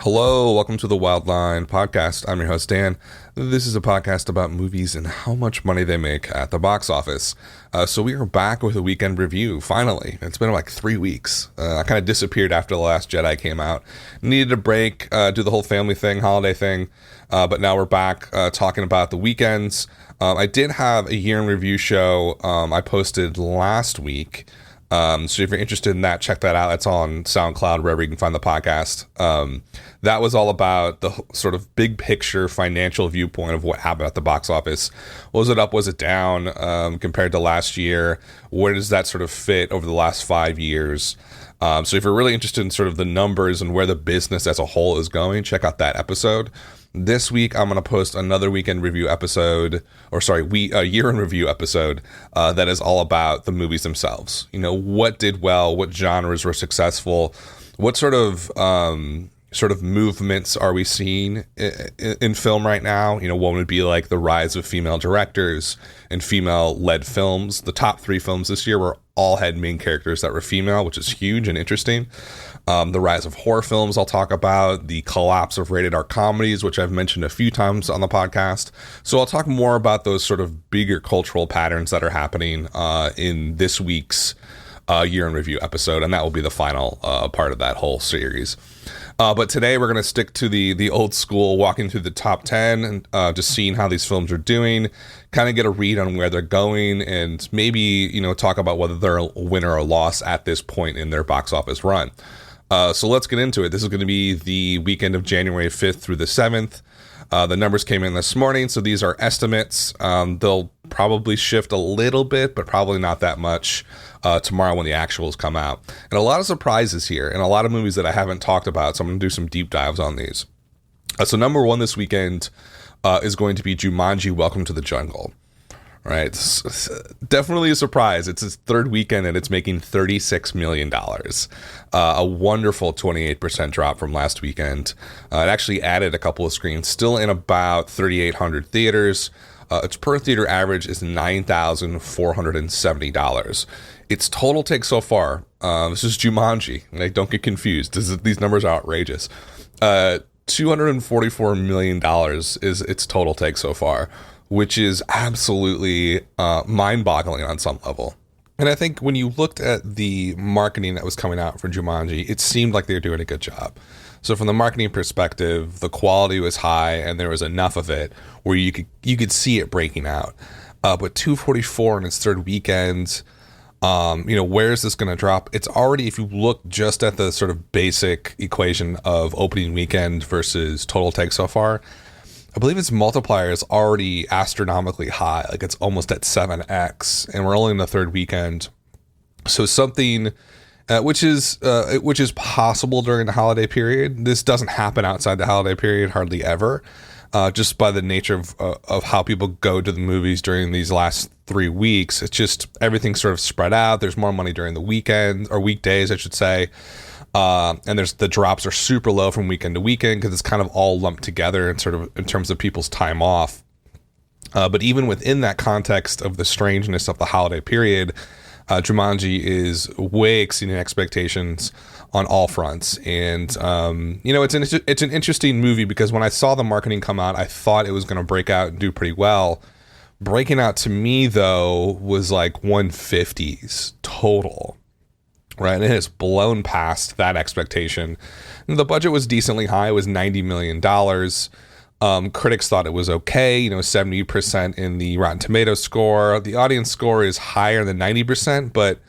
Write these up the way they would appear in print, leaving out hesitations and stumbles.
Hello, welcome to the Wildline Podcast. I'm your host, Dan. This is a podcast about movies and how much money they make at the box office. So we are back with a weekend review, finally. It's been like 3 weeks. I kind of disappeared after The Last Jedi came out. Needed a break, do the whole family thing, holiday thing. But now we're back talking about the weekends. I did have a year in review show I posted last week. So if you're interested in that, check that out. It's on SoundCloud, wherever you can find the podcast. That was all about the sort of big picture financial viewpoint of what happened at the box office. Was it up? Was it down compared to last year? Where does that sort of fit over the last 5 years? So if you're really interested in sort of the numbers and where the business as a whole is going, check out that episode. This week, I'm going to post another weekend review episode, a year in review episode that is all about the movies themselves. You know, what did well, what genres were successful, what sort of movements are we seeing in film right now? You know, one would be like the rise of female directors and female-led films. The top 3 films this year all had main characters that were female, which is huge and interesting. The rise of horror films I'll talk about, the collapse of rated R comedies, which I've mentioned a few times on the podcast. So I'll talk more about those sort of bigger cultural patterns that are happening in this week's year in review episode, and that will be the final part of that whole series. But today we're going to stick to the old school, walking through the top 10 and just seeing how these films are doing, kind of get a read on where they're going, and maybe, you know, talk about whether they're a winner or loss at this point in their box office run. So let's get into it. This is going to be the weekend of January 5th through the 7th. The numbers came in this morning, so these are estimates. They'll probably shift a little bit, but probably not that much tomorrow when the actuals come out. And a lot of surprises here, and a lot of movies that I haven't talked about, so I'm going to do some deep dives on these. So number 1 this weekend is going to be Jumanji Welcome to the Jungle. Right, it's definitely a surprise. It's its 3rd weekend and it's making $36 million. A wonderful 28% drop from last weekend. It actually added a couple of screens, still in about 3,800 theaters. Its per theater average is $9,470. Its total take so far, this is Jumanji, like, don't get confused. These numbers are outrageous. $244 million is its total take so far, which is absolutely mind-boggling on some level. And I think when you looked at the marketing that was coming out for Jumanji, it seemed like they were doing a good job. So from the marketing perspective, the quality was high and there was enough of it where you could see it breaking out. But 244 in its 3rd weekend, where is this going to drop? It's already, if you look just at the sort of basic equation of opening weekend versus total take so far, I believe its multiplier is already astronomically high. Like, it's almost at 7x, and we're only in the 3rd weekend. So something which is possible during the holiday period. This doesn't happen outside the holiday period hardly ever, just by the nature of how people go to the movies during these last 3 weeks. It's just everything's sort of spread out. There's more money during the weekend, or weekdays, I should say. And the drops are super low from weekend to weekend because it's kind of all lumped together in terms of people's time off. But even within that context of the strangeness of the holiday period, Jumanji is way exceeding expectations on all fronts. And, it's an interesting movie because when I saw the marketing come out, I thought it was going to break out and do pretty well. Breaking out to me, though, was like 150s total. Right, and it has blown past that expectation. And the budget was decently high. It was $90 million. Critics thought it was okay, 70% in the Rotten Tomatoes score. The audience score is higher than 90%, but,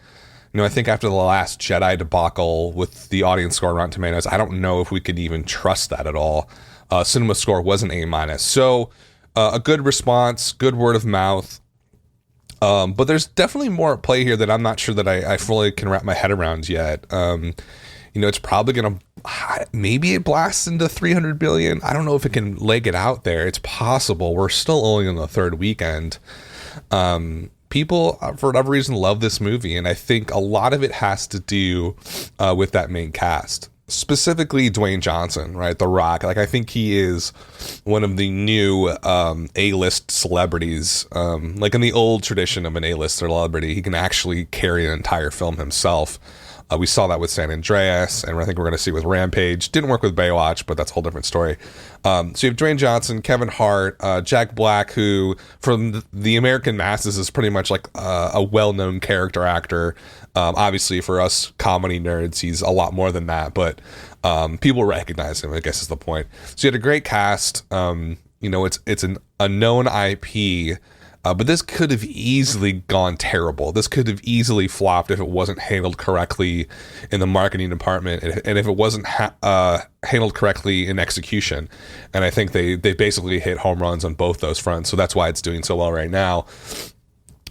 I think after the Last Jedi debacle with the audience score on Rotten Tomatoes, I don't know if we could even trust that at all. Cinema score was an A-. So a good response, good word of mouth. But there's definitely more at play here that I'm not sure that I fully can wrap my head around yet. It's probably going to, maybe it blasts into 300 billion. I don't know if it can leg it out there. It's possible. We're still only on the 3rd weekend. People, for whatever reason, love this movie. And I think a lot of it has to do with that main cast. Specifically Dwayne Johnson, right? The Rock. Like, I think he is one of the new A-list celebrities. Like in the old tradition of an A-list celebrity, he can actually carry an entire film himself. We saw that with San Andreas, and I think we're going to see with Rampage. Didn't work with Baywatch, but that's a whole different story. So you have Dwayne Johnson, Kevin Hart, Jack Black, who from the American masses is pretty much like a well-known character actor. Obviously, for us comedy nerds, he's a lot more than that, but people recognize him, I guess is the point. So you had a great cast. It's a known IP. But this could have easily gone terrible. This could have easily flopped if it wasn't handled correctly in the marketing department, and if it wasn't handled correctly in execution. And I think they basically hit home runs on both those fronts. So that's why it's doing so well right now.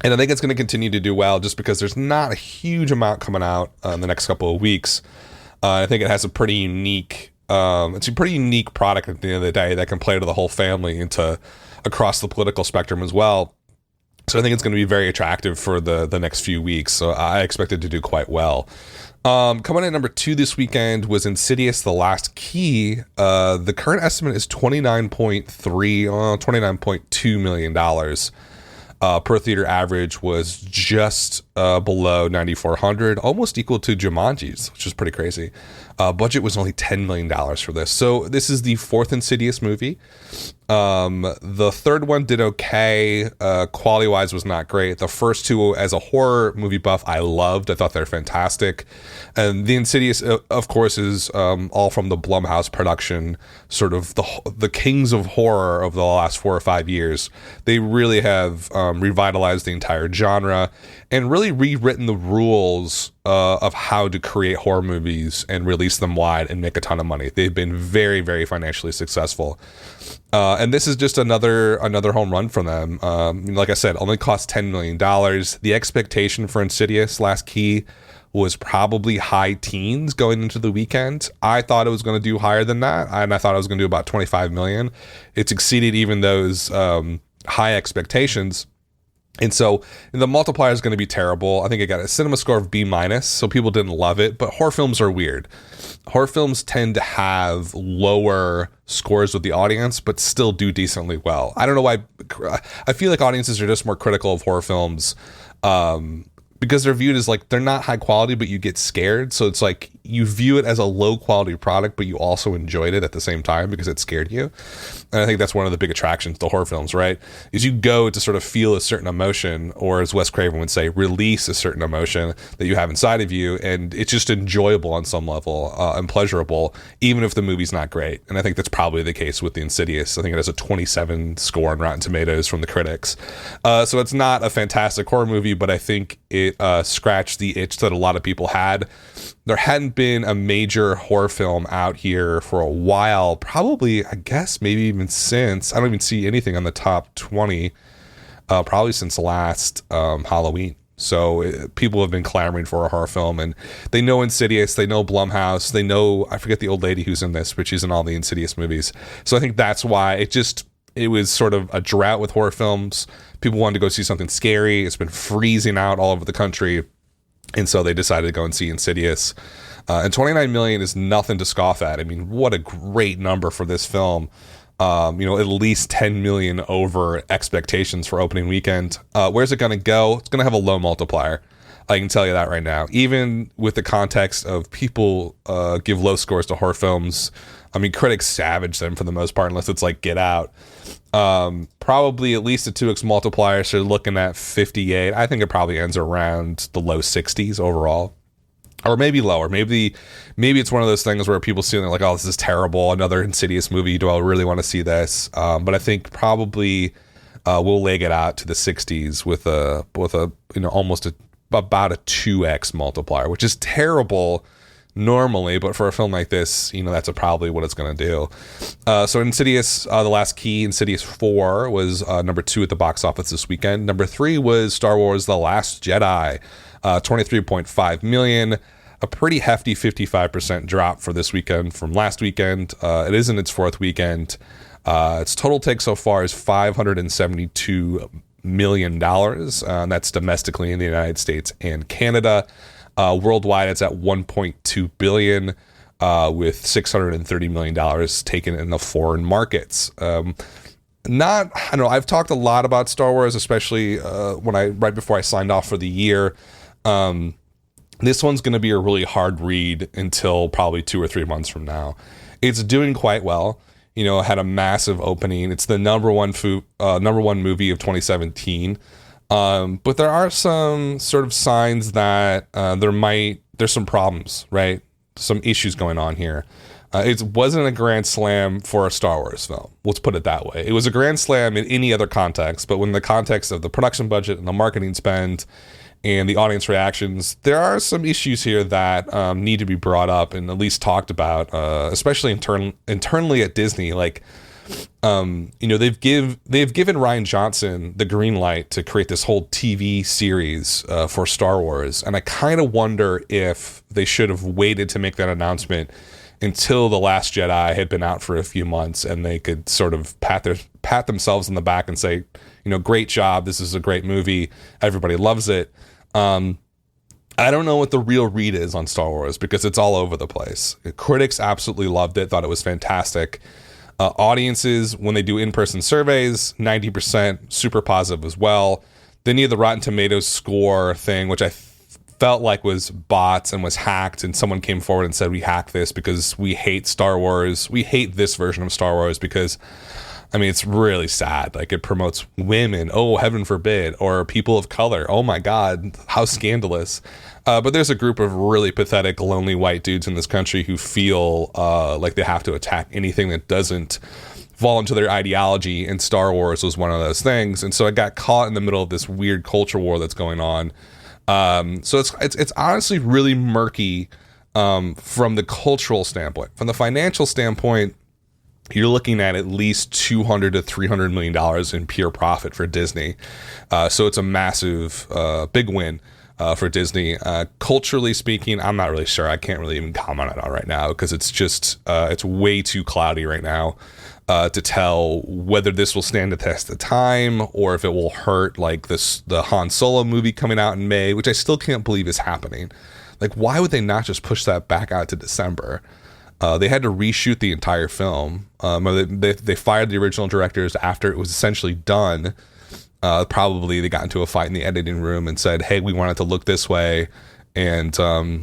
And I think it's going to continue to do well just because there's not a huge amount coming out in the next couple of weeks. I think it has a pretty unique, it's a pretty unique product at the end of the day that can play to the whole family and to across the political spectrum as well. So I think it's going to be very attractive for the next few weeks. So I expect it to do quite well. Coming in at number 2 this weekend was Insidious: The Last Key. The current estimate is $29.2 million. Per theater average was just below 9,400, almost equal to Jumanji's, which is pretty crazy. Budget was only $10 million for this. So this is the 4th Insidious movie. The third one did okay. Quality wise was not great. The first two, as a horror movie buff, I loved. I thought they're fantastic. And the Insidious, of course, is all from the Blumhouse production, sort of the kings of horror of the last 4 or 5 years. They really have revitalized the entire genre and really rewritten the rules of how to create horror movies and release them wide and make a ton of money. They've been very, very financially successful. And this is just another home run from them. Like I said, only cost $10 million. The expectation for Insidious: Last Key was probably high teens going into the weekend. I thought it was going to do higher than that, and I thought it was going to do about $25 million. It's exceeded even those high expectations. And so the multiplier is going to be terrible. I think it got a cinema score of B-, so people didn't love it. But horror films are weird. Horror films tend to have lower scores with the audience, but still do decently well. I don't know why. I feel like audiences are just more critical of horror films because they're viewed as like they're not high quality, but you get scared. So it's like you view it as a low quality product, but you also enjoyed it at the same time because it scared you. And I think that's one of the big attractions to horror films, right? Is you go to sort of feel a certain emotion, or as Wes Craven would say, release a certain emotion that you have inside of you. And it's just enjoyable on some level and pleasurable, even if the movie's not great. And I think that's probably the case with The Insidious. I think it has a 27 score on Rotten Tomatoes from the critics. So it's not a fantastic horror movie, but I think it scratched the itch that a lot of people had. There hadn't been a major horror film out here for a while, probably, I guess, maybe even since, I don't even see anything on the top 20, probably since last Halloween. So people have been clamoring for a horror film, and they know Insidious, they know Blumhouse, they know, I forget the old lady who's in this, but she's in all the Insidious movies. So I think that's why it was sort of a drought with horror films. People wanted to go see something scary. It's been freezing out all over the country. And so they decided to go and see Insidious. And $29 million is nothing to scoff at. I mean, what a great number for this film. At least $10 million over expectations for opening weekend. Where's it going to go? It's going to have a low multiplier. I can tell you that right now. Even with the context of people give low scores to horror films. I mean, critics savage them for the most part, unless it's like Get Out. Probably at least a 2x multiplier, so looking at 58. I think it probably ends around the low 60s overall. Or maybe lower. Maybe it's one of those things where people see it and they're like, oh, this is terrible. Another Insidious movie. Do I really want to see this? But I think probably we'll leg it out to the 60s with about a 2x multiplier, which is terrible normally, but for a film like this, that's probably what it's going to do. So Insidious, The Last Key, Insidious 4 was number 2 at the box office this weekend. Number 3 was Star Wars: The Last Jedi, $23.5 million, a pretty hefty 55% drop for this weekend from last weekend. It is in its 4th weekend. Its total take so far is $572 million. That's domestically in the United States and Canada. Worldwide, it's at $1.2 billion, with $630 million taken in the foreign markets. I've talked a lot about Star Wars, especially right before I signed off for the year. This one's going to be a really hard read until probably 2 or 3 months from now. It's doing quite well. You know, it had a massive opening. It's the number one movie of 2017. But there are some sort of signs that there's some problems, right? Some issues going on here. It wasn't a grand slam for a Star Wars film. Let's put it that way. It was a grand slam in any other context, but when the context of the production budget and the marketing spend and the audience reactions, there are some issues here that need to be brought up and at least talked about, especially internally at Disney. Like, you know, they've given Rian Johnson the green light to create this whole TV series for Star Wars, and I kind of wonder if they should have waited to make that announcement until The Last Jedi had been out for a few months, and they could sort of pat themselves on the back and say, you know, great job, this is a great movie, everybody loves it. I don't know what the real read is on Star Wars because it's all over the place. Critics absolutely loved it, thought it was fantastic. Audiences, when they do in-person surveys, 90% super positive as well. Then you have the Rotten Tomatoes score thing, which I felt like was bots and was hacked, and someone came forward and said, we hacked this because we hate Star Wars. We hate this version of Star Wars because, I mean, it's really sad. Like, it promotes women, oh, heaven forbid, or people of color. Oh my God, how scandalous. But there's a group of really pathetic, lonely white dudes in this country who feel like they have to attack anything that doesn't fall into their ideology, and Star Wars was one of those things. And so I got caught in the middle of this weird culture war that's going on. So it's honestly really murky from the cultural standpoint. From the financial standpoint, you're looking at least $200 to $300 million in pure profit for Disney. So it's a massive, big win for Disney. Culturally speaking, I'm not really sure. I can't really even comment on it right now because it's just, it's way too cloudy right now to tell whether this will stand the test of time or if it will hurt, like the Han Solo movie coming out in May, which I still can't believe is happening. Like, why would they not just push that back out to December? They had to reshoot the entire film. They fired the original directors after it was essentially done. Probably they got into a fight in the editing room and said, hey, we want it to look this way. And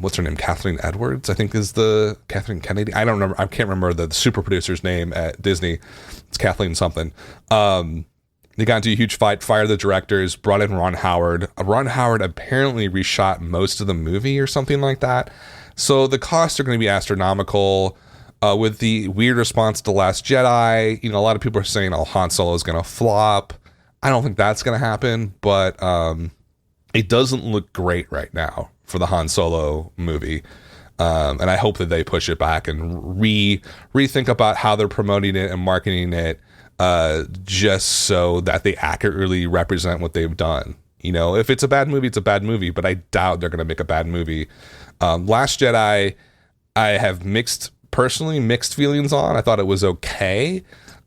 what's her name? Kathleen Edwards, I think, is the Kathleen Kennedy. I don't remember. I can't remember the super producer's name at Disney. It's Kathleen something. They got into a huge fight, fired the directors, brought in Ron Howard. Ron Howard apparently reshot most of the movie or something like that. So the costs are going to be astronomical. With the weird response to Last Jedi, you know, a lot of people are saying, oh, Han Solo is going to flop. I don't think that's going to happen, but it doesn't look great right now for the Han Solo movie. And I hope that they push it back and rethink about how they're promoting it and marketing it, just so that they accurately represent what they've done. You know, if it's a bad movie, it's a bad movie, but I doubt they're going to make a bad movie. Last Jedi, I have mixed feelings on. I thought it was okay.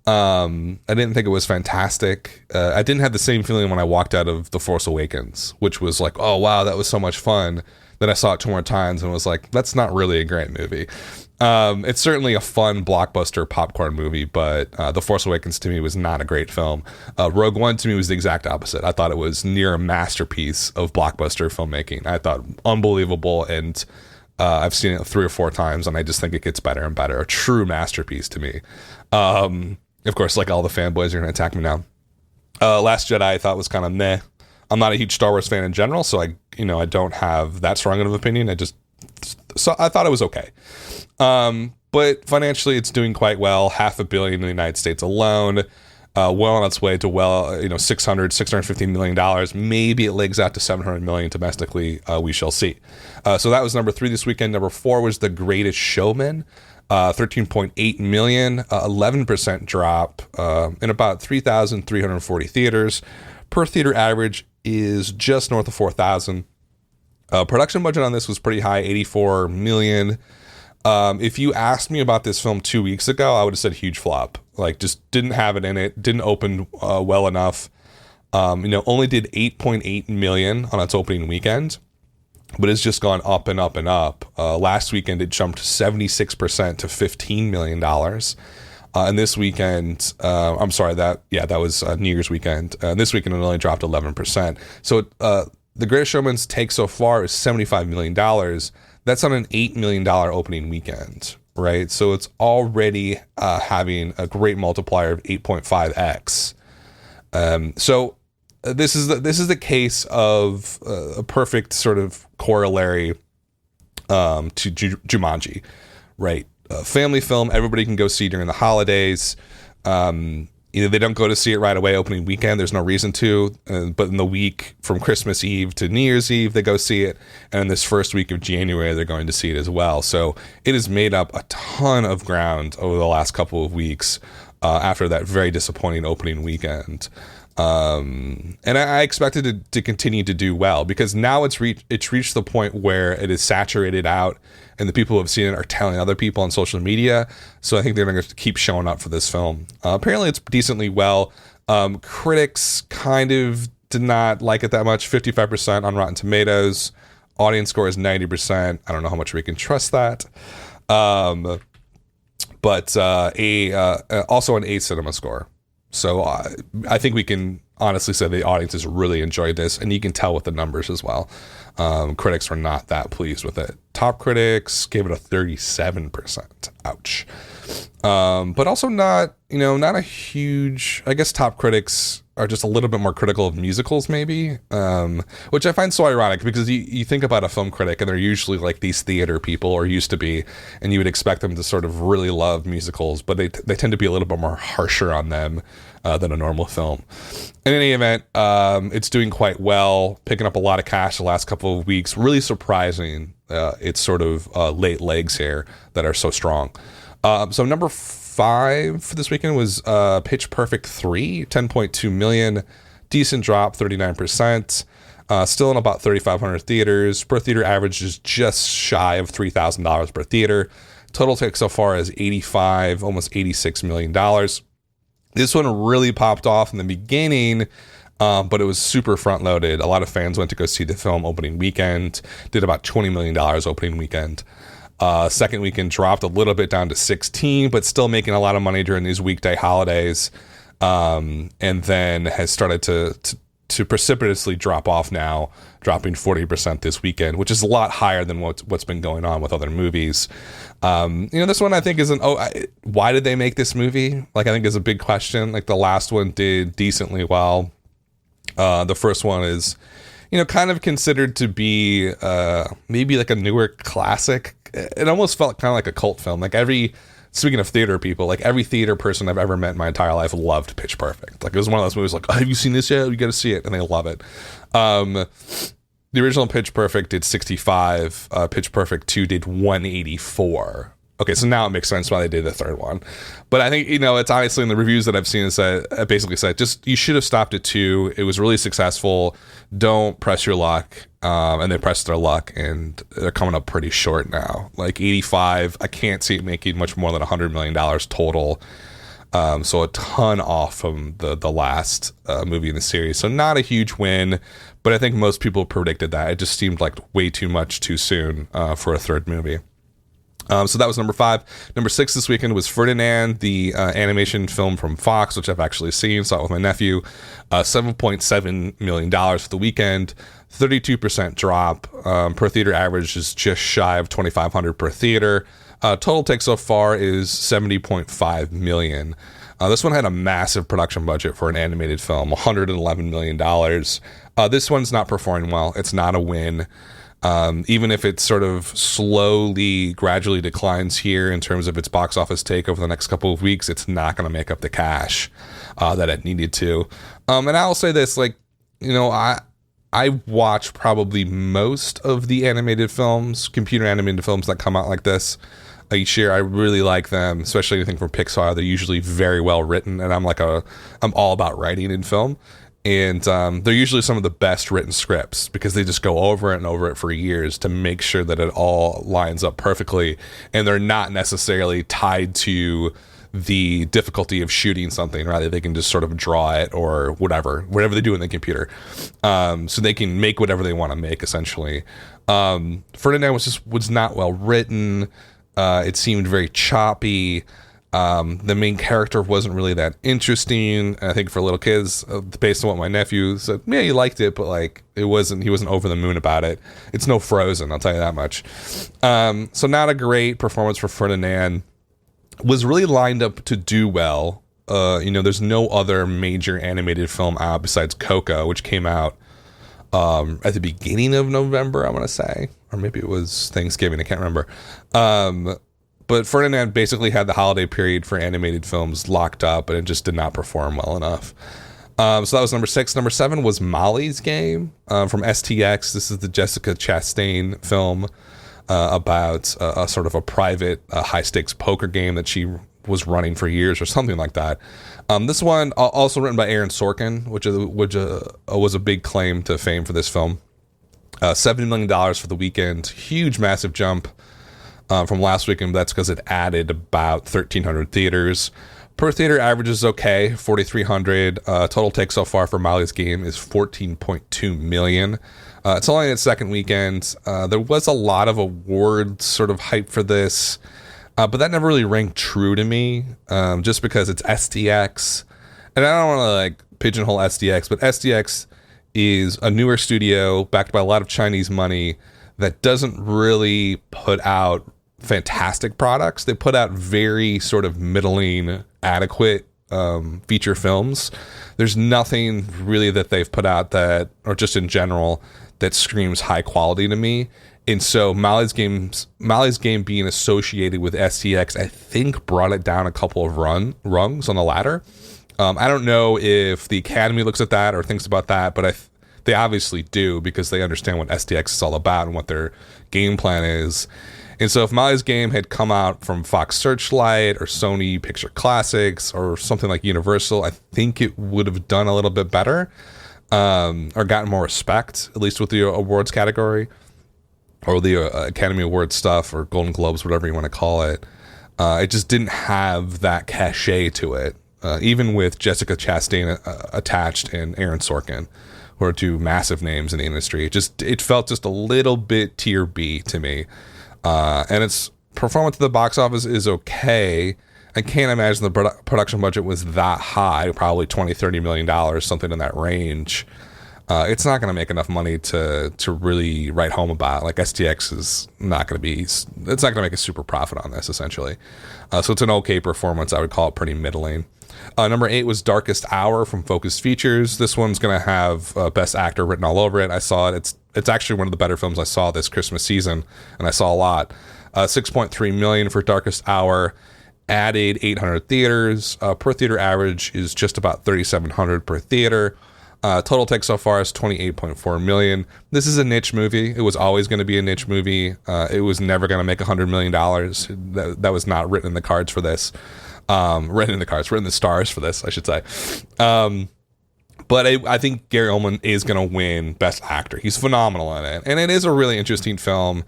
I didn't think it was fantastic. I didn't have the same feeling when I walked out of The Force Awakens, which was like, oh, wow, that was so much fun. Then I saw it 2 more times and was like, that's not really a great movie. It's certainly a fun blockbuster popcorn movie, but The Force Awakens to me was not a great film. Rogue One to me was the exact opposite. I thought it was near a masterpiece of blockbuster filmmaking. I thought unbelievable, and I've seen it 3 or 4 times, and I just think it gets better and better. A true masterpiece to me. Of course, like all the fanboys are going to attack me now. Last Jedi I thought was kind of meh. I'm not a huge Star Wars fan in general, so I don't have that strong of an opinion. So I thought it was okay. But financially, it's doing quite well. $500 million in the United States alone. Well on its way to $650 million. Maybe it legs out to $700 million domestically. We shall see. So that was number 3 this weekend. Number 4 was The Greatest Showman. 13.8 million, 11% drop in about 3,340 theaters. Per theater average is just north of 4,000. Production budget on this was pretty high, 84 million. If you asked me about this film 2 weeks ago, I would have said huge flop. Like, just didn't have it in it, didn't open well enough. Only did 8.8 million on its opening weekend, but it's just gone up and up and up. Last weekend, it jumped 76% to $15 million. And this weekend, that was New Year's weekend. This weekend, it only dropped 11%. So The Greatest Showman's take so far is $75 million. That's on an $8 million opening weekend, right? So it's already having a great multiplier of 8.5x. So this is the case of a perfect sort of corollary to Jumanji, right? Family film, everybody can go see during the holidays. They don't go to see it right away opening weekend. There's no reason to. But in the week from Christmas Eve to New Year's Eve, they go see it. And in this first week of January, they're going to see it as well. So it has made up a ton of ground over the last couple of weeks after that very disappointing opening weekend. And I expect it to continue to do well, because now it's reached the point where it is saturated out, and the people who have seen it are telling other people on social media. So I think they're going to keep showing up for this film. Apparently it's decently well. Critics kind of did not like it that much. 55% on Rotten Tomatoes. Audience score is 90%. I don't know how much we can trust that. But also an A cinema score. So I think we can honestly say the audience has really enjoyed this, and you can tell with the numbers as well. Critics were not that pleased with it. Top critics gave it a 37%. Ouch. But also not a huge, I guess top critics are just a little bit more critical of musicals maybe, which I find so ironic, because you think about a film critic and they're usually like these theater people, or used to be, and you would expect them to sort of really love musicals, but they tend to be a little bit more harsher on them than a normal film. In any event, it's doing quite well, picking up a lot of cash the last couple of weeks. Really surprising its sort of late legs here that are so strong. So number 5 for this weekend was Pitch Perfect 3, 10.2 million. Decent drop, 39%. Still in about 3,500 theaters. Per theater average is just shy of $3,000 per theater. Total take so far is $85, almost $86 million. This one really popped off in the beginning, but it was super front loaded. A lot of fans went to go see the film opening weekend. Did about $20 million opening weekend. Second weekend dropped a little bit down to 16, but still making a lot of money during these weekday holidays. And then has started to precipitously drop off now, dropping 40% this weekend, which is a lot higher than what's been going on with other movies. This one I think isn't, why did they make this movie? Like, I think is a big question. Like, the last one did decently well. The first one is, kind of considered to be maybe like a newer classic. It almost felt kind of like a cult film. Like, speaking of theater people, like every theater person I've ever met in my entire life loved Pitch Perfect. Like, it was one of those movies like, oh, have you seen this yet? You got to see it. And they love it. The original Pitch Perfect did 65. Pitch Perfect 2 did 184. Okay, so now it makes sense why they did the third one. But I think, it's honestly in the reviews that I've seen, basically said, just, you should have stopped at 2. It was really successful. Don't press your luck. And they pressed their luck, and they're coming up pretty short now. Like 85, I can't see it making much more than $100 million total. So a ton off from the last movie in the series. So not a huge win, but I think most people predicted that. It just seemed like way too much too soon for a third movie. So that was number 5. Number 6 this weekend was Ferdinand, the animation film from Fox, which I've actually seen. Saw it with my nephew. $7.7 million for the weekend. 32% drop. Per theater average is just shy of $2,500 per theater. Total take so far is $70.5 million. This one had a massive production budget for an animated film, $111 million. This one's not performing well. It's not a win. Even if it sort of gradually declines here in terms of its box office take over the next couple of weeks, it's not going to make up the cash that it needed to. And I'll say this, I watch probably most of the animated films, computer animated films that come out like this each year. I really like them, especially anything from Pixar. They're usually very well written, and I'm all about writing in film. And they're usually some of the best written scripts, because they just go over it and over it for years to make sure that it all lines up perfectly. And they're not necessarily tied to the difficulty of shooting something, right? They can just sort of draw it or whatever they do in the computer. So they can make whatever they want to make, essentially. Ferdinand was not well written. It seemed very choppy. The main character wasn't really that interesting. I think for little kids, based on what my nephew said, yeah, he liked it, but like he wasn't over the moon about it. It's no Frozen, I'll tell you that much. So not a great performance for Ferdinand. Was really lined up to do well. There's no other major animated film out besides Coco, which came out at the beginning of November, I want to say, or maybe it was Thanksgiving. I can't remember. But Ferdinand basically had the holiday period for animated films locked up, and it just did not perform well enough. So that was number 6. Number 7 was Molly's Game from STX. This is the Jessica Chastain film about a sort of a private high-stakes poker game that she was running for years or something like that. This one, also written by Aaron Sorkin, which was a big claim to fame for this film. $70 million for the weekend. Huge, massive jump from last weekend. That's because it added about 1,300 theaters. Per theater average is okay, 4,300. Total take so far for Molly's Game is 14.2 million. It's only its second weekend. There was a lot of awards sort of hype for this, but that never really rang true to me, just because it's STX. And I don't want to like pigeonhole STX, but STX is a newer studio backed by a lot of Chinese money that doesn't really put out fantastic products. They put out very sort of middling, adequate feature films. There's nothing really that they've put out that, or just in general, that screams high quality to me. And so Molly's Game being associated with STX, I think brought it down a couple of rungs on the ladder. I don't know if the Academy looks at that or thinks about that, but they obviously do, because they understand what STX is all about and what their game plan is. And so if Molly's Game had come out from Fox Searchlight or Sony Picture Classics or something like Universal, I think it would have done a little bit better, or gotten more respect, at least with the awards category, or the Academy Awards stuff, or Golden Globes, whatever you want to call it. It just didn't have that cachet to it, even with Jessica Chastain attached and Aaron Sorkin, who are two massive names in the industry. It felt just a little bit tier B to me. And its performance at the box office is okay. I can't imagine the production budget was that high, probably $20-30 million, something in that range. It's not going to make enough money to really write home about. Like STX is not going to be, it's not going to make a super profit on this, essentially. So it's an okay performance. I would call it pretty middling. Number 8 was Darkest Hour from Focus Features. This one's going to have Best Actor written all over it. I saw it. It's actually one of the better films I saw this Christmas season, and I saw a lot. 6.3 million for Darkest Hour. Added 800 theaters. Per theater average is just about 3,700 per theater. Total take so far is 28.4 million. This is a niche movie. It was always going to be a niche movie. It was never going to make $100 million. That was not written in the cards for this. Written in the stars for this, I should say. But I think Gary Oldman is going to win Best Actor. He's phenomenal in it. And it is a really interesting film.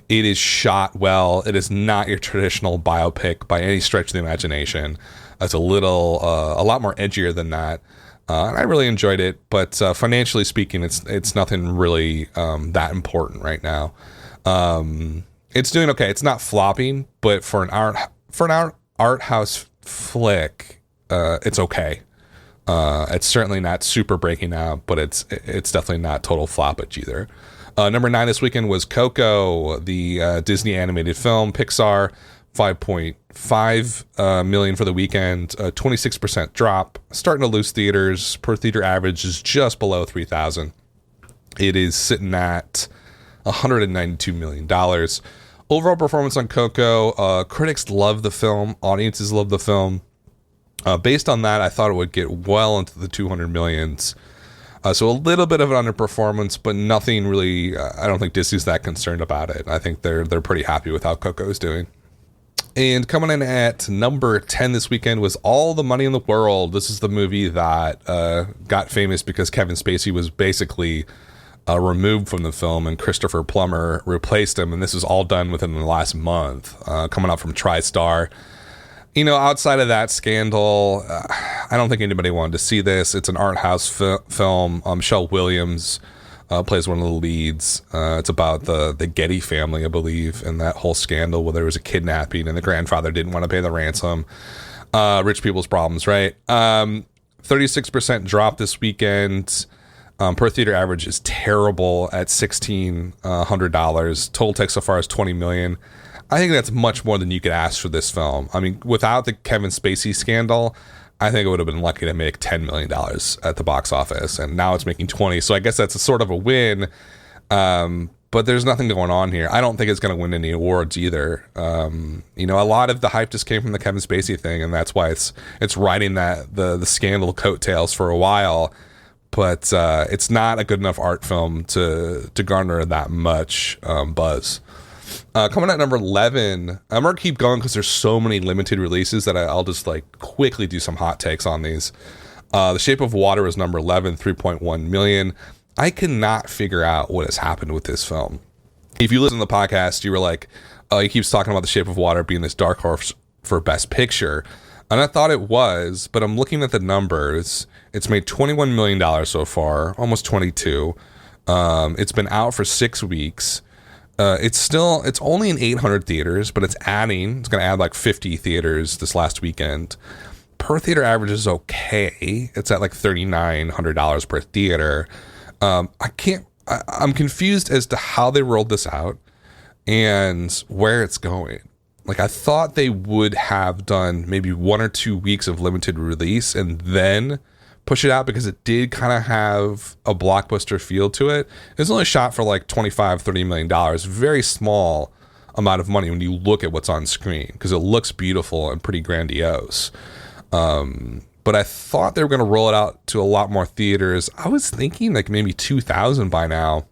It is shot well. It is not your traditional biopic by any stretch of the imagination. It's a lot more edgier than that. And I really enjoyed it. But financially speaking, it's nothing really that important right now. It's doing okay. It's not flopping, but for an art house flick, it's okay. It's certainly not super breaking out, but it's definitely not total floppage either. Number 9 this weekend was Coco, the Disney animated film. Pixar, 5.5 million for the weekend, a 26% drop, starting to lose theaters. Per theater average is just below 3,000. It is sitting at $192 million. Overall performance on Coco, critics love the film, audiences love the film. Based on that, I thought it would get well into the 200 millions. So a little bit of an underperformance, but nothing really. I don't think Disney's that concerned about it. I think they're pretty happy with how Coco is doing. And coming in at number 10 this weekend was All the Money in the World. This is the movie that got famous because Kevin Spacey was basically removed from the film and Christopher Plummer replaced him. And this was all done within the last month, coming out from TriStar. You know, outside of that scandal, I don't think anybody wanted to see this. It's an art house film. Michelle Williams plays one of the leads. It's about the Getty family, I believe, and that whole scandal where there was a kidnapping and the grandfather didn't want to pay the ransom. Rich people's problems, right? 36% drop this weekend. Per theater average is terrible at $1,600. Total take so far is $20 million. I think that's much more than you could ask for this film. I mean, without the Kevin Spacey scandal, I think it would have been lucky to make $10 million at the box office, and now it's making 20. So I guess that's a sort of a win. But there's nothing going on here. I don't think it's going to win any awards either. You know, a lot of the hype just came from the Kevin Spacey thing, and that's why it's riding the scandal coattails for a while. But it's not a good enough art film to garner that much buzz. Coming at number 11, I'm going to keep going because there's so many limited releases that I'll just like quickly do some hot takes on these. The Shape of Water is number 11, 3.1 million. I cannot figure out what has happened with this film. If you listen to the podcast, you were like, he keeps talking about The Shape of Water being this dark horse for Best Picture. And I thought it was, but I'm looking at the numbers. It's made $21 million so far, almost 22. It's been out for 6 weeks. It's only in 800 theaters, but it's going to add like 50 theaters this last weekend. Per theater average is okay. It's at like $3,900 per theater. I'm confused as to how they rolled this out and where it's going. Like, I thought they would have done maybe 1 or 2 weeks of limited release and then push it out, because it did kind of have a blockbuster feel to it. It's only shot for like $25-30 million. Very small amount of money when you look at what's on screen, because it looks beautiful and pretty grandiose. But I thought they were going to roll it out to a lot more theaters. I was thinking like maybe 2,000 by now.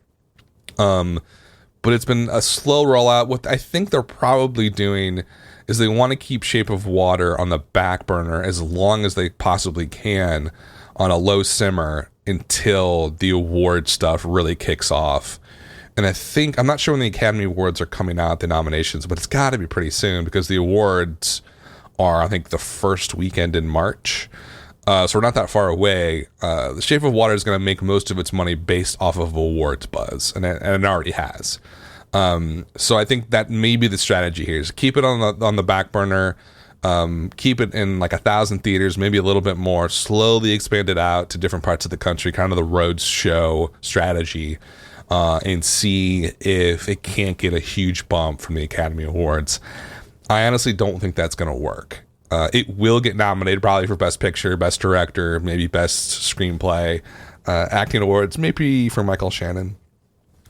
But it's been a slow rollout. What I think they're probably doing is they want to keep Shape of Water on the back burner as long as they possibly can, on a low simmer, until the award stuff really kicks off. And I'm not sure when the Academy Awards are coming out, the nominations, but it's got to be pretty soon, because the awards are, I think, the first weekend in March. So we're not that far away. The Shape of Water is going to make most of its money based off of awards buzz, and it already has. So I think that may be the strategy here, is keep it on the back burner, keep it in like 1,000 theaters, maybe a little bit more, slowly expand it out to different parts of the country, kind of the road show strategy, and see if it can't get a huge bump from the Academy Awards. I honestly don't think that's going to work. It will get nominated probably for Best Picture, Best Director, maybe Best Screenplay, acting awards, maybe for Michael Shannon.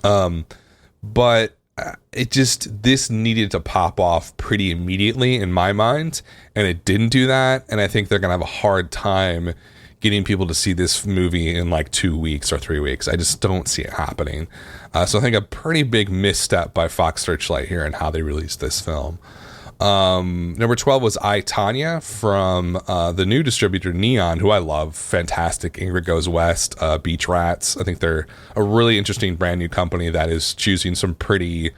But this needed to pop off pretty immediately in my mind, and it didn't do that. And I think they're going to have a hard time getting people to see this movie in like 2 weeks or 3 weeks. I just don't see it happening. So I think a pretty big misstep by Fox Searchlight here in how they released this film. Number 12 was I, Tonya, from the new distributor Neon, who I love. Fantastic. Ingrid Goes West, Beach Rats. I think they're a really interesting brand new company that is choosing some pretty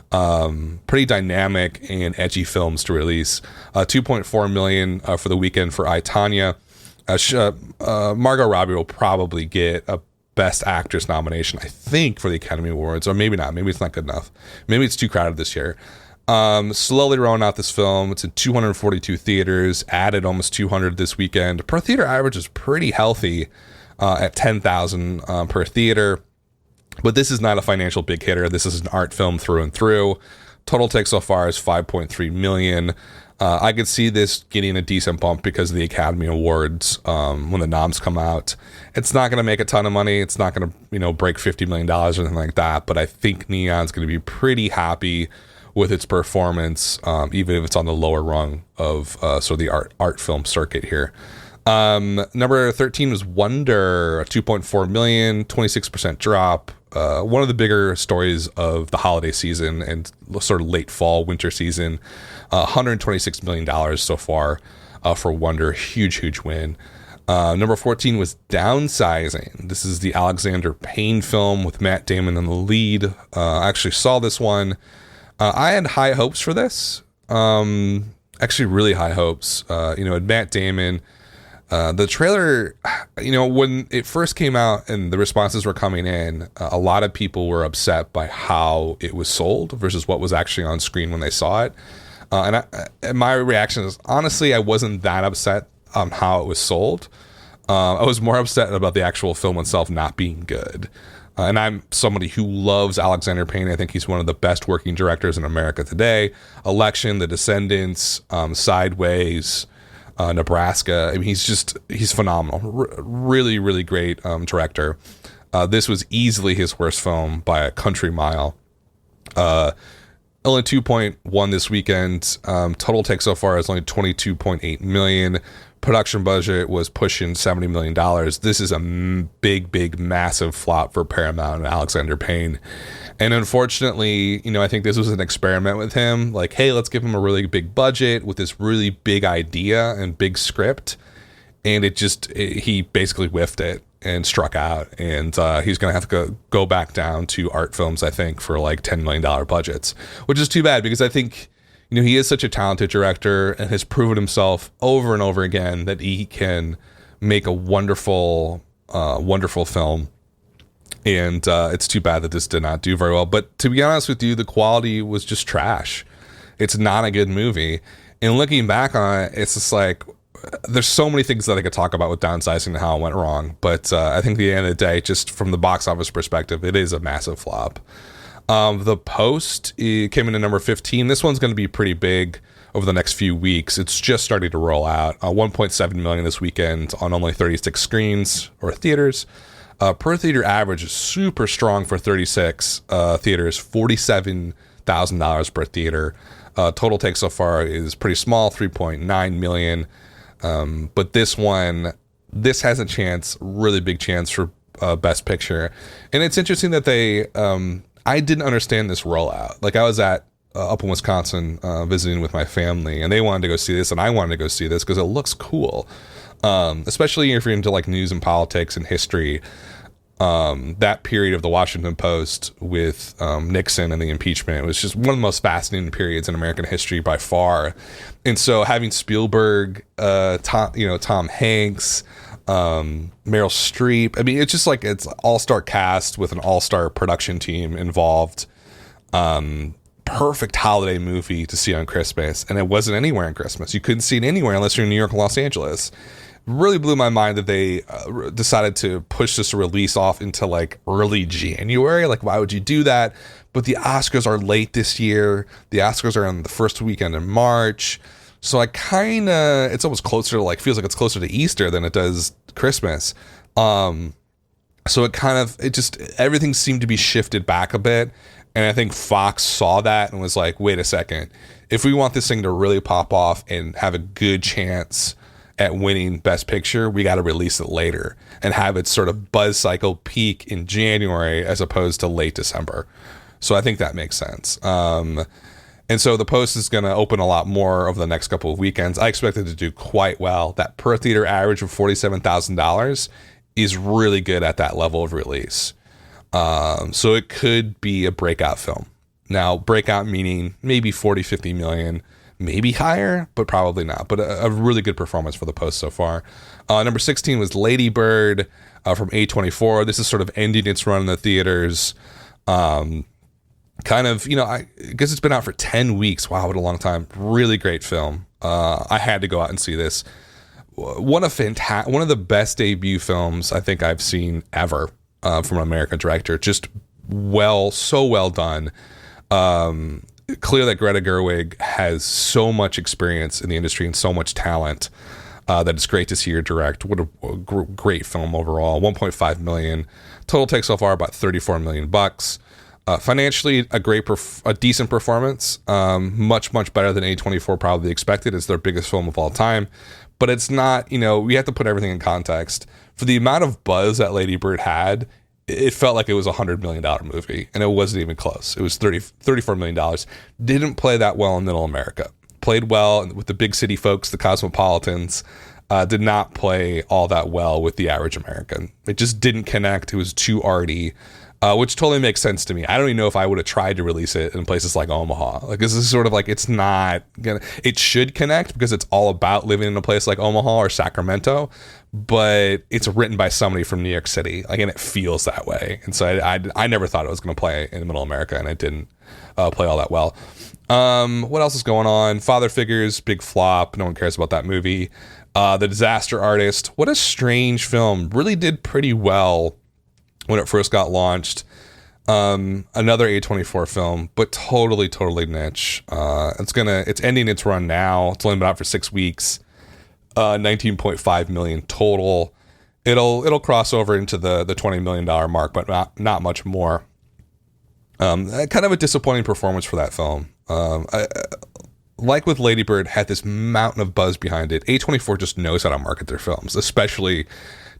dynamic and edgy films to release. 2.4 million for the weekend for I, Tonya. Margot Robbie will probably get a Best Actress nomination, I think, for the Academy Awards, or maybe not. Maybe it's not good enough. Maybe it's too crowded this year. Slowly rolling out this film. It's in 242 theaters, added almost 200 this weekend. Per theater average is pretty healthy at 10,000 per theater. But this is not a financial big hitter. This is an art film through and through. Total take so far is 5.3 million. I could see this getting a decent bump because of the Academy Awards when the noms come out. It's not going to make a ton of money. It's not going to break $50 million or anything like that. But I think Neon's going to be pretty happy with its performance, even if it's on the lower rung of sort of the art film circuit here. Number 13 was Wonder, 2.4 million, 26% drop. One of the bigger stories of the holiday season and sort of late fall, winter season. $126 million so far for Wonder. Huge win. Number 14 was Downsizing. This is the Alexander Payne film with Matt Damon in the lead. I actually saw this one. I had high hopes for this. Actually, really high hopes. Matt Damon, The trailer, when it first came out and the responses were coming in, a lot of people were upset by how it was sold versus what was actually on screen when they saw it. And my reaction is, honestly, I wasn't that upset on how it was sold. I was more upset about the actual film itself not being good. And I'm somebody who loves Alexander Payne. I think he's one of the best working directors in America today. Election, The Descendants, Sideways, Nebraska. I mean, he's phenomenal. Really, really great director. This was easily his worst film by a country mile. Only 2.1 this weekend. Total take so far is only 22.8 million. Production budget was pushing $70 million. This is a big, massive flop for Paramount and Alexander Payne. And unfortunately, I think this was an experiment with him. Like, hey, let's give him a really big budget with this really big idea and big script. And he basically whiffed it and struck out. And he's going to have to go back down to art films, I think, for like $10 million budgets, which is too bad because I think, he is such a talented director and has proven himself over and over again that he can make a wonderful film. And it's too bad that this did not do very well. But to be honest with you, the quality was just trash. It's not a good movie. And looking back on it, it's just like, there's so many things that I could talk about with downsizing and how it went wrong. But I think at the end of the day, just from the box office perspective, it is a massive flop. The Post came in at number 15. This one's going to be pretty big over the next few weeks. It's just starting to roll out. 1.7 million this weekend on only 36 screens or theaters. Per theater average is super strong for 36 theaters, $47,000 per theater. Total take so far is pretty small, 3.9 million. But this has a chance, really big chance for Best Picture. And it's interesting that they, I didn't understand this rollout. Like I was up in Wisconsin visiting with my family, and they wanted to go see this, and I wanted to go see this because it looks cool. Especially if you're into like news and politics and history. That period of the Washington Post with Nixon and the impeachment was just one of the most fascinating periods in American history by far. And so having Spielberg, Tom Hanks, Meryl Streep, I mean, it's just like it's all-star cast with an all-star production team involved. Perfect holiday movie to see on Christmas, and it wasn't anywhere on Christmas. You couldn't see it anywhere unless you're in New York or Los Angeles. Really blew my mind that they decided to push this release off into like early January. Like, why would you do that? But the Oscars are late this year. The Oscars are on the first weekend in March. So it's almost closer to feels like it's closer to Easter than it does Christmas. So everything seemed to be shifted back a bit. And I think Fox saw that and was like, wait a second, if we want this thing to really pop off and have a good chance at winning Best Picture, we got to release it later and have it sort of buzz cycle peak in January as opposed to late December. So I think that makes sense. And so the Post is going to open a lot more over the next couple of weekends. I expect it to do quite well. That per theater average of $47,000 is really good at that level of release. So it could be a breakout film. Now, breakout meaning maybe 40, 50 million, maybe higher, but probably not. But a really good performance for the Post so far. Number 16 was Lady Bird from A24. This is sort of ending its run in the theaters. I guess it's been out for 10 weeks. Wow, what a long time. Really great film. I had to go out and see this. One of the best debut films I think I've seen ever from an American director. Just so well done. Clear that Greta Gerwig has so much experience in the industry and so much talent that it's great to see her direct. What a great film overall. 1.5 million. Total take so far about $34 million. Financially, a decent performance. Much better than A24 probably expected. It's their biggest film of all time. But it's not, we have to put everything in context. For the amount of buzz that Lady Bird had, it felt like it was a $100 million movie, and it wasn't even close. It was $34 million. Didn't play that well in Middle America. Played well with the big city folks, the cosmopolitans, did not play all that well with the average American. It just didn't connect. It was too arty, which totally makes sense to me. I don't even know if I would have tried to release it in places like Omaha. Like, this is sort of like, it's not gonna, it should connect because it's all about living in a place like Omaha or Sacramento, but it's written by somebody from New York City, like, and it feels that way. And so I never thought it was going to play in the middle America, and it didn't play all that well. What else is going on? Father Figures, big flop. No one cares about that movie. The Disaster Artist, what a strange film. Really did pretty well when it first got launched. Another A24 film, but totally niche. It's ending its run now. It's only been out for 6 weeks. 19.5 million total. It'll cross over into the $20 million mark, but not much more. Kind of a disappointing performance for that film. Like with Lady Bird, had this mountain of buzz behind it. A24 just knows how to market their films, especially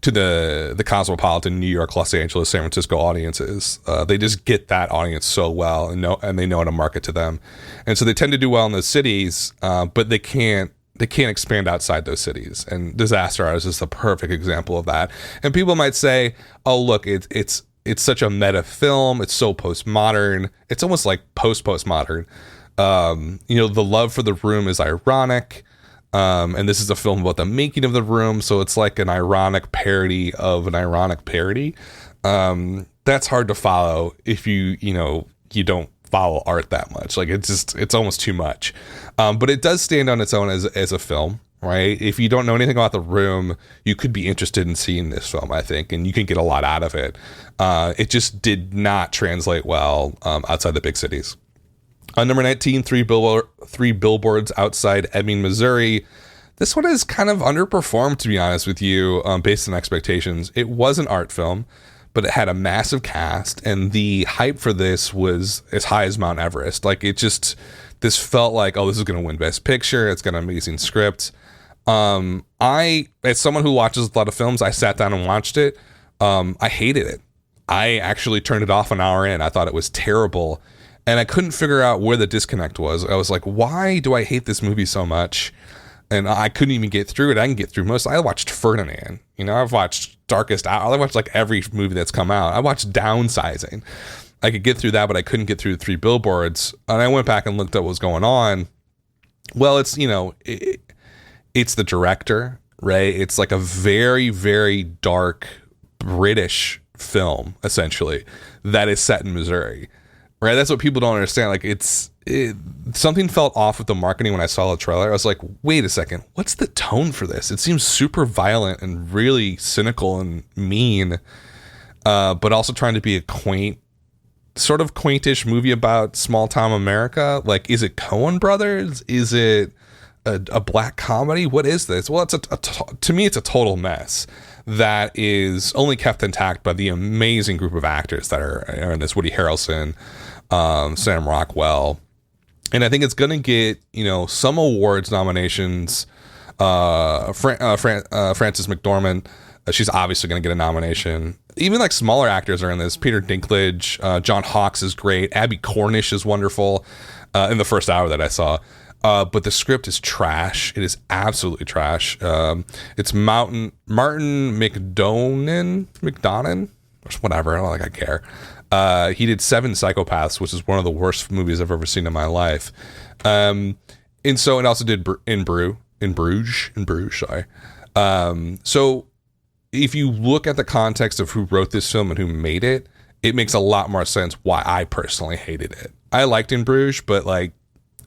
to the cosmopolitan New York, Los Angeles, San Francisco audiences. They just get that audience so well, and they know how to market to them. And so they tend to do well in those cities, but they can't expand outside those cities. And Disaster Artist is the perfect example of that. And people might say, oh, look, it's such a meta film. It's so postmodern. It's almost like postmodern. The love for the room is ironic. And this is a film about the making of the room. So it's like an ironic parody of an ironic parody. That's hard to follow if you don't follow art that much. Like, it's almost too much. But it does stand on its own as a film, right? If you don't know anything about the room, you could be interested in seeing this film, I think, and you can get a lot out of it. It just did not translate well outside the big cities. Number 19, three billboards outside Ebbing, Missouri. This one is kind of underperformed, to be honest with you, based on expectations. It was an art film, but it had a massive cast, and the hype for this was as high as Mount Everest. Like, this felt like, oh, this is going to win Best Picture. It's got an amazing script. As someone who watches a lot of films, I sat down and watched it. I hated it. I actually turned it off an hour in. I thought it was terrible. And I couldn't figure out where the disconnect was. I was like, why do I hate this movie so much? And I couldn't even get through it. I can get through most. I watched Ferdinand. I've watched Darkest Hour. I watched like every movie that's come out. I watched Downsizing. I could get through that, but I couldn't get through Three Billboards. And I went back and looked at what was going on. Well, it's the director, right? It's like a very, very dark British film, essentially, that is set in Missouri. Right, that's what people don't understand. Like, something felt off with the marketing when I saw the trailer. I was like, wait a second, what's the tone for this? It seems super violent and really cynical and mean, but also trying to be a quaintish movie about small town America. Like, is it Coen Brothers? Is it a black comedy? What is this? Well, to me, it's a total mess that is only kept intact by the amazing group of actors that are in this. Woody Harrelson, Sam Rockwell, and I think it's going to get some awards nominations. Frances McDormand, she's obviously going to get a nomination. Even like smaller actors are in this. Peter Dinklage, John Hawkes is great. Abby Cornish is wonderful in the first hour that I saw. But the script is trash. It is absolutely trash. It's Martin McDonough, or whatever. I don't think I care. He did Seven Psychopaths, which is one of the worst movies I've ever seen in my life. And also did In Bruges. Sorry. So if you look at the context of who wrote this film and who made it, it makes a lot more sense why I personally hated it. I liked In Bruges, but like,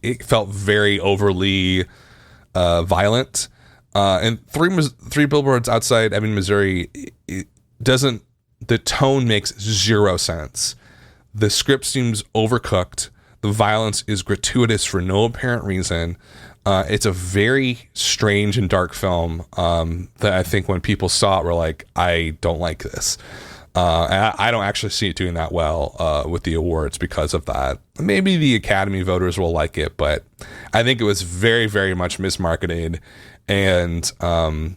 it felt very overly violent. And three billboards outside Ebbing, Missouri, the tone makes zero sense. The script seems overcooked. The violence is gratuitous for no apparent reason. It's a very strange and dark film that I think when people saw it were like, I don't like this. And I don't actually see it doing that well with the awards because of that. Maybe the Academy voters will like it, but I think it was very, very much mismarketed and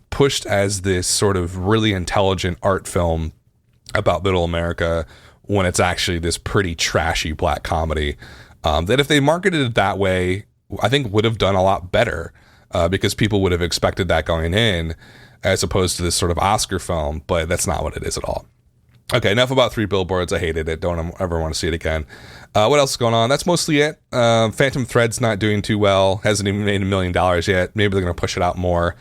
pushed as this sort of really intelligent art film about middle America when it's actually this pretty trashy black comedy that if they marketed it that way, I think would have done a lot better. because people would have expected that going in as opposed to this sort of Oscar film, but that's not what it is at all. Okay, enough about Three Billboards. I hated it. Don't ever want to see it again. What else is going on? That's mostly it. Phantom Thread's not doing too well. Hasn't even made $1 million yet. Maybe they're going to push it out more.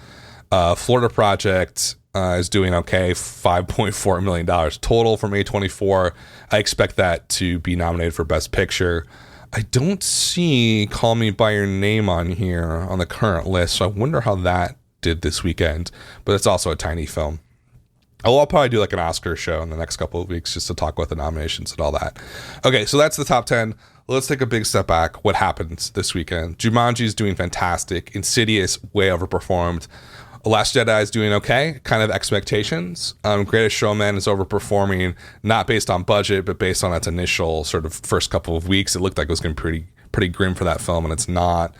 Florida Project is doing okay. $5.4 million total from A24. I expect that to be nominated for Best Picture. I don't see Call Me By Your Name on here on the current list, so I wonder how that did this weekend. But it's also a tiny film. I'll probably do like an Oscar show in the next couple of weeks just to talk about the nominations and all that. Okay, so that's the top 10. Let's take a big step back. What happens this weekend? Jumanji is doing fantastic. Insidious way overperformed. Last Jedi is doing okay, kind of expectations. Greatest Showman is overperforming, not based on budget, but based on its initial sort of first couple of weeks. It looked like it was going to be pretty grim for that film, and it's not.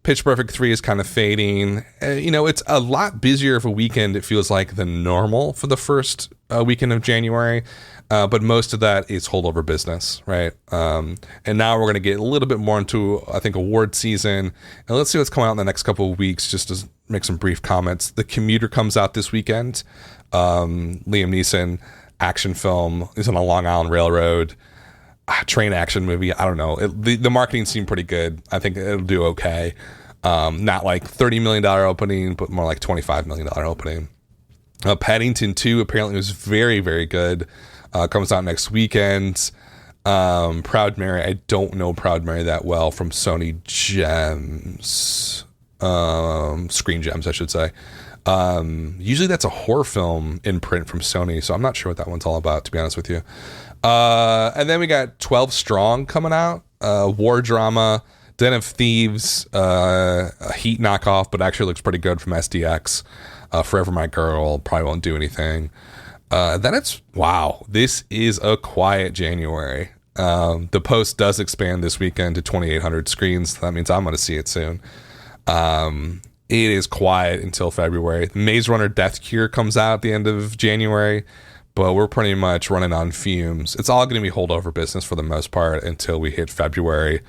Pitch Perfect 3 is kind of fading. It's a lot busier of a weekend, it feels like, than normal for the first weekend of January. But most of that is holdover business, right? And now we're going to get a little bit more into, I think, award season. And let's see what's coming out in the next couple of weeks, just to make some brief comments. The Commuter comes out this weekend. Liam Neeson, action film. He's on a Long Island Railroad. Train action movie. I don't know. The marketing seemed pretty good. I think it'll do okay. Not like $30 million opening, but more like $25 million opening. Paddington 2 apparently was very, very good. Comes out next weekend. Proud Mary. I don't know Proud Mary that well from Sony Gems. Screen Gems, I should say. Usually that's a horror film in print from Sony, so I'm not sure what that one's all about, to be honest with you. And then we got 12 Strong coming out, war drama, Den of Thieves, a Heat knockoff, but actually looks pretty good from SDX. Forever My Girl probably won't do anything. Then this is a quiet January. The Post does expand this weekend to 2,800 screens. That means I'm going to see it soon. It is quiet until February. Maze Runner Death Cure comes out at the end of January, but we're pretty much running on fumes. It's all going to be holdover business for the most part until we hit February.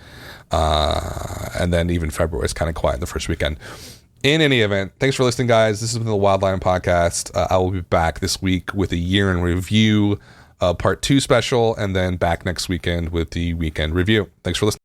And then even February is kind of quiet the first weekend. In any event, thanks for listening, guys. This has been the Wildlion Podcast. I will be back this week with a year in review, part 2 special, and then back next weekend with the weekend review. Thanks for listening.